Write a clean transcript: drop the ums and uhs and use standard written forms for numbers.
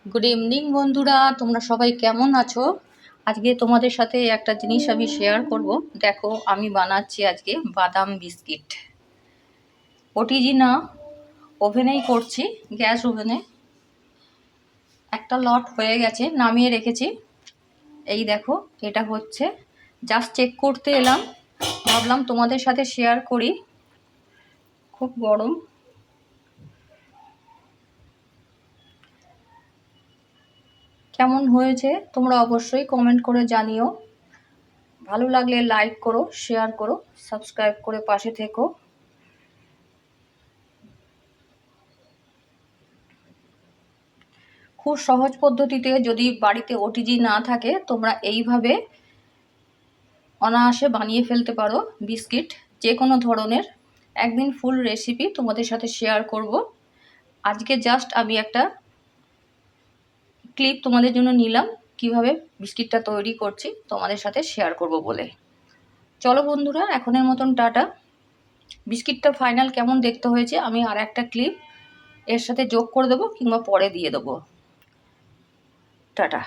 Good evening বন্ধুরা, তোমরা সবাই কেমন আছো? আজকে তোমাদের সাথে একটা জিনিস আমি শেয়ার করব। দেখো, আমি বানাচ্ছি আজকে বাদাম বিস্কিট। ওটিজি না, ওভেনেই করছি, গ্যাস ওভেনে। একটা লট হয়ে গেছে, নামিয়ে রেখেছি। এই দেখো, এটা হচ্ছে, জাস্ট চেক করতে এলাম, ভাবলাম তোমাদের সাথে শেয়ার করি। খুব গরম। কেমন হয়েছে তোমরা অবশ্যই কমেন্ট করে জানিও। ভালো লাগলে লাইক করো, শেয়ার করো, সাবস্ক্রাইব করে পাশে থেকো। খুব সহজ পদ্ধতিতে, যদি বাড়িতে ওটিজি না থাকে, তোমরা এইভাবে অনায়াসে বানিয়ে ফেলতে পারো বিস্কিট, যে কোনো ধরনের। একদিন ফুল রেসিপি তোমাদের সাথে শেয়ার করব। আজকে জাস্ট আমি একটা ক্লিপ তোমাদের জন্য নিলাম, কিভাবে বিস্কিটটা তৈরি করছি তোমাদের সাথে শেয়ার করব বলে। চলো বন্ধুরা, এখনের মতন টাটা। বিস্কিটটা ফাইনাল কেমন দেখতে হয়েছে আমি আর একটা ক্লিপ এর সাথে যোগ করে দেবো, কিংবা পরে দিয়ে দেবো। টাটা।